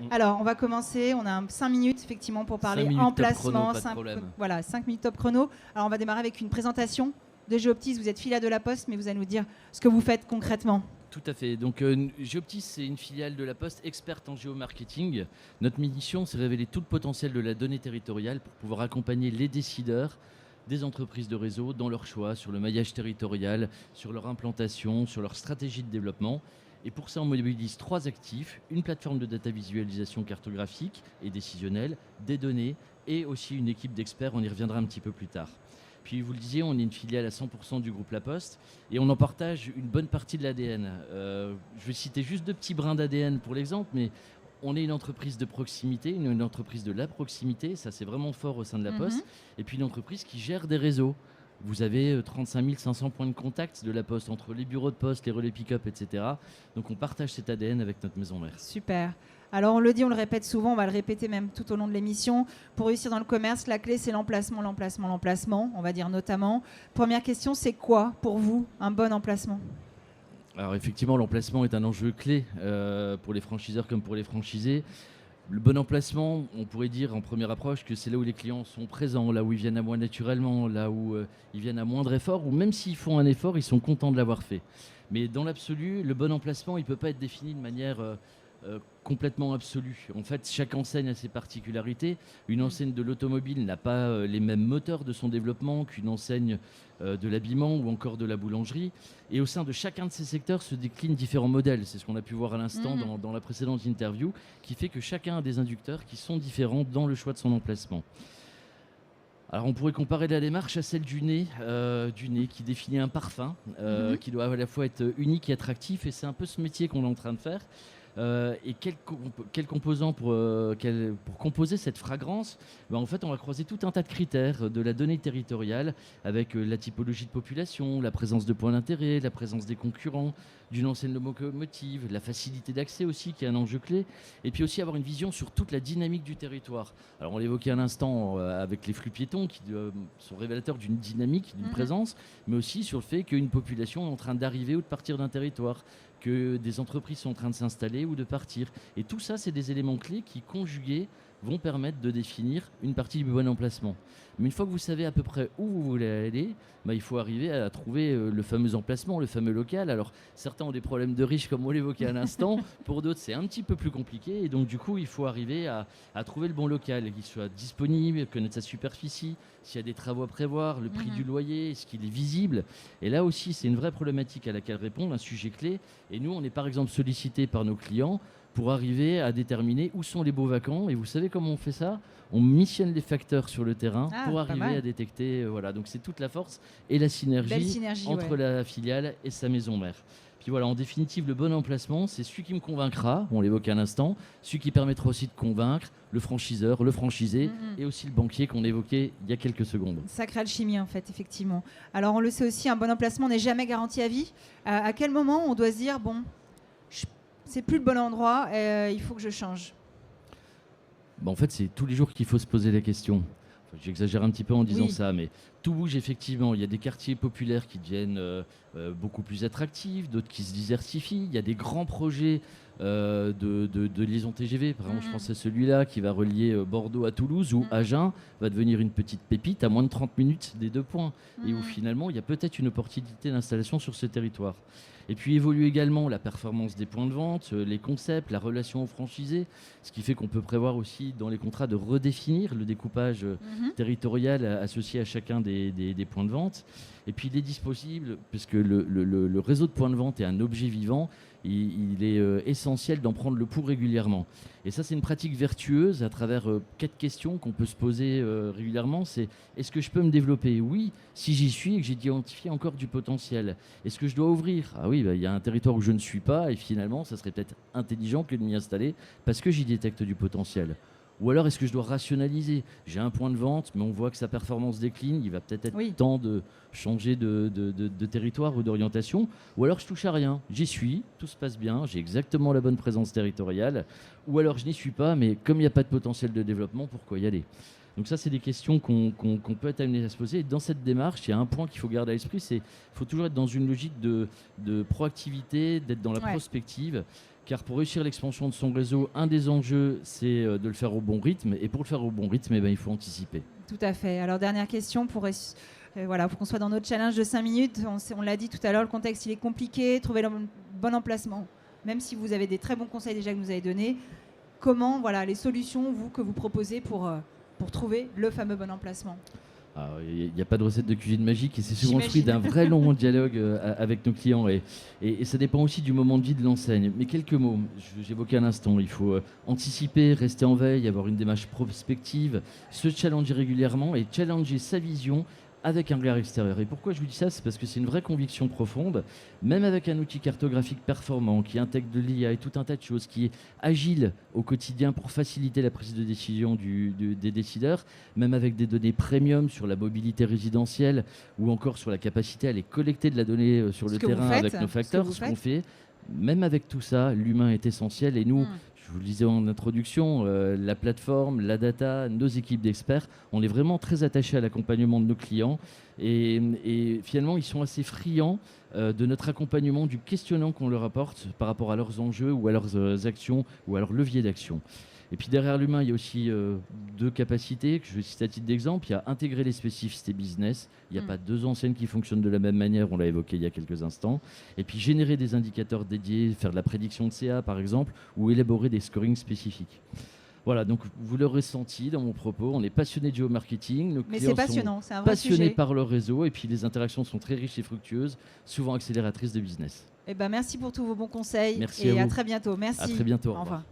Alors, on va commencer. On a 5 minutes, effectivement, pour parler 5 minutes emplacement. top chrono, pas de problème. Voilà, 5 minutes top chrono. Alors, on va démarrer avec une présentation de Geoptis. Vous êtes filiale de La Poste, mais vous allez nous dire ce que vous faites concrètement. Tout à fait. Donc, Geoptis, c'est une filiale de La Poste experte en géomarketing. Notre mission, c'est révéler tout le potentiel de la donnée territoriale pour pouvoir accompagner les décideurs des entreprises de réseau dans leur choix sur le maillage territorial, sur leur implantation, sur leur stratégie de développement. Et pour ça, on mobilise 3 actifs, une plateforme de data visualisation cartographique et décisionnelle, des données et aussi une équipe d'experts, on y reviendra un petit peu plus tard. Puis vous le disiez, on est une filiale à 100% du groupe La Poste et on en partage une bonne partie de l'ADN. Je vais citer juste 2 petits brins d'ADN pour l'exemple, mais on est une entreprise de proximité, une entreprise de la proximité, ça c'est vraiment fort au sein de La Poste, et puis une entreprise qui gère des réseaux. Vous avez 35 500 points de contact de La Poste entre les bureaux de poste, les relais pick-up, etc. Donc on partage cet ADN avec notre maison mère. Super. Alors on le dit, on le répète souvent, on va le répéter même tout au long de l'émission. Pour réussir dans le commerce, la clé c'est l'emplacement, l'emplacement, l'emplacement, on va dire notamment. Première question, c'est quoi pour vous un bon emplacement ? Alors effectivement, l'emplacement est un enjeu clé pour les franchiseurs comme pour les franchisés. Le bon emplacement, on pourrait dire en première approche que c'est là où les clients sont présents, là où ils viennent à moi naturellement, là où ils viennent à moindre effort, ou même s'ils font un effort, ils sont contents de l'avoir fait. Mais dans l'absolu, le bon emplacement, il ne peut pas être défini de manière complètement absolue. En fait, chaque enseigne a ses particularités. Une enseigne de l'automobile n'a pas les mêmes moteurs de son développement qu'une enseigne de l'habillement ou encore de la boulangerie. Et au sein de chacun de ces secteurs se déclinent différents modèles. C'est ce qu'on a pu voir à l'instant dans la précédente interview, qui fait que chacun a des inducteurs qui sont différents dans le choix de son emplacement. Alors on pourrait comparer la démarche à celle du nez qui définit un parfum, qui doit à la fois être unique et attractif. Et c'est un peu ce métier qu'on est en train de faire. Et quel composant pour composer cette fragrance, en fait on va croiser tout un tas de critères de la donnée territoriale avec la typologie de population, la présence de points d'intérêt, la présence des concurrents, d'une enseigne locomotive, la facilité d'accès aussi qui est un enjeu clé, et puis aussi avoir une vision sur toute la dynamique du territoire. Alors on l'évoquait à l'instant avec les flux piétons qui sont révélateurs d'une dynamique, d'une présence, mais aussi sur le fait qu'une population est en train d'arriver ou de partir d'un territoire, que des entreprises sont en train de s'installer ou de partir. Et tout ça, c'est des éléments clés qui, conjugués, vont permettre de définir une partie du bon emplacement. Mais une fois que vous savez à peu près où vous voulez aller, il faut arriver à trouver le fameux emplacement, le fameux local. Alors, certains ont des problèmes de riches, comme on l'évoquait à l'instant. Pour d'autres, c'est un petit peu plus compliqué. Et donc, du coup, il faut arriver à trouver le bon local, qu'il soit disponible, connaître sa superficie, s'il y a des travaux à prévoir, le prix du loyer, est-ce qu'il est visible. Et là aussi, c'est une vraie problématique à laquelle répondre, un sujet clé. Et nous, on est par exemple sollicité par nos clients pour arriver à déterminer où sont les beaux vacants. Et vous savez comment on fait ça ? On missionne les facteurs sur le terrain pour arriver à détecter. Voilà. Donc c'est toute la force et la synergie entre la filiale et sa maison mère. Puis voilà, en définitive, le bon emplacement, c'est celui qui me convaincra, on l'évoque à l'instant, celui qui permettra aussi de convaincre le franchiseur, le franchisé et aussi le banquier qu'on évoquait il y a quelques secondes. Sacrée alchimie en fait, effectivement. Alors on le sait aussi, un bon emplacement n'est jamais garanti à vie. À quel moment on doit se dire, bon, c'est plus le bon endroit, il faut que je change ? En fait, c'est tous les jours qu'il faut se poser la question. J'exagère un petit peu en disant ça, mais tout bouge effectivement. Il y a des quartiers populaires qui deviennent beaucoup plus attractifs, d'autres qui se diversifient. Il y a des grands projets de liaison TGV. Par exemple, je pense à celui-là qui va relier Bordeaux à Toulouse, où Agen va devenir une petite pépite à moins de 30 minutes des 2 points. Et où finalement, il y a peut-être une opportunité d'installation sur ce territoire. Et puis évolue également la performance des points de vente, les concepts, la relation aux franchisés, ce qui fait qu'on peut prévoir aussi dans les contrats de redéfinir le découpage territorial associé à chacun des points de vente. Et puis il est disponible, puisque le réseau de points de vente est un objet vivant, il est essentiel d'en prendre le pouls régulièrement. Et ça, c'est une pratique vertueuse à travers 4 questions qu'on peut se poser régulièrement. C'est: est-ce que je peux me développer ? Oui, si j'y suis et que j'ai identifié encore du potentiel. Est-ce que je dois ouvrir ? Ah oui, il y a un territoire où je ne suis pas et finalement, ça serait peut-être intelligent que de m'y installer parce que j'y détecte du potentiel. Ou alors, est-ce que je dois rationaliser ? J'ai un point de vente, mais on voit que sa performance décline. Il va peut-être être temps de changer de territoire ou d'orientation. Ou alors, je touche à rien. J'y suis, tout se passe bien, j'ai exactement la bonne présence territoriale. Ou alors, je n'y suis pas, mais comme il n'y a pas de potentiel de développement, pourquoi y aller ? Donc ça, c'est des questions qu'on peut être amené à se poser. Et dans cette démarche, il y a un point qu'il faut garder à l'esprit, c'est qu'il faut toujours être dans une logique de proactivité, d'être dans la prospective. car pour réussir l'expansion de son réseau, un des enjeux, c'est de le faire au bon rythme. Et pour le faire au bon rythme, il faut anticiper. Tout à fait. Alors, dernière question pour qu'on soit dans notre challenge de 5 minutes. On l'a dit tout à l'heure, le contexte il est compliqué, trouver le bon emplacement. Même si vous avez des très bons conseils déjà que vous avez donnés, comment, les solutions que vous proposez pour trouver le fameux bon emplacement? Il n'y a pas de recette de cuisine magique et c'est souvent le fruit d'un vrai long dialogue avec nos clients et ça dépend aussi du moment de vie de l'enseigne. Mais quelques mots, j'évoquais à l'instant, il faut anticiper, rester en veille, avoir une démarche prospective, se challenger régulièrement et challenger sa vision avec un regard extérieur. Et pourquoi je vous dis ça? C'est parce que c'est une vraie conviction profonde. Même avec un outil cartographique performant qui intègre de l'IA et tout un tas de choses, qui est agile au quotidien pour faciliter la prise de décision des décideurs, même avec des données premium sur la mobilité résidentielle ou encore sur la capacité à aller collecter de la donnée sur le terrain avec nos facteurs, ce qu'on fait. Même avec tout ça, l'humain est essentiel et nous, je vous le disais en introduction, la plateforme, la data, nos équipes d'experts, on est vraiment très attachés à l'accompagnement de nos clients et finalement ils sont assez friands de notre accompagnement, du questionnant qu'on leur apporte par rapport à leurs enjeux ou à leurs actions ou à leurs leviers d'action. Et puis derrière l'humain, il y a aussi deux capacités que je vais citer à titre d'exemple. Il y a intégrer les spécificités business. Il n'y a pas deux enseignes qui fonctionnent de la même manière, on l'a évoqué il y a quelques instants. Et puis générer des indicateurs dédiés, faire de la prédiction de CA par exemple, ou élaborer des scorings spécifiques. Voilà, donc vous l'aurez senti dans mon propos, on est passionné de géomarketing. Nos clients c'est passionnant, c'est un vrai passionnés sujet. par leur réseau et puis les interactions sont très riches et fructueuses, souvent accélératrices de business. Merci pour tous vos bons conseils Merci et à à vous. très bientôt. Merci. À très bientôt. Au revoir.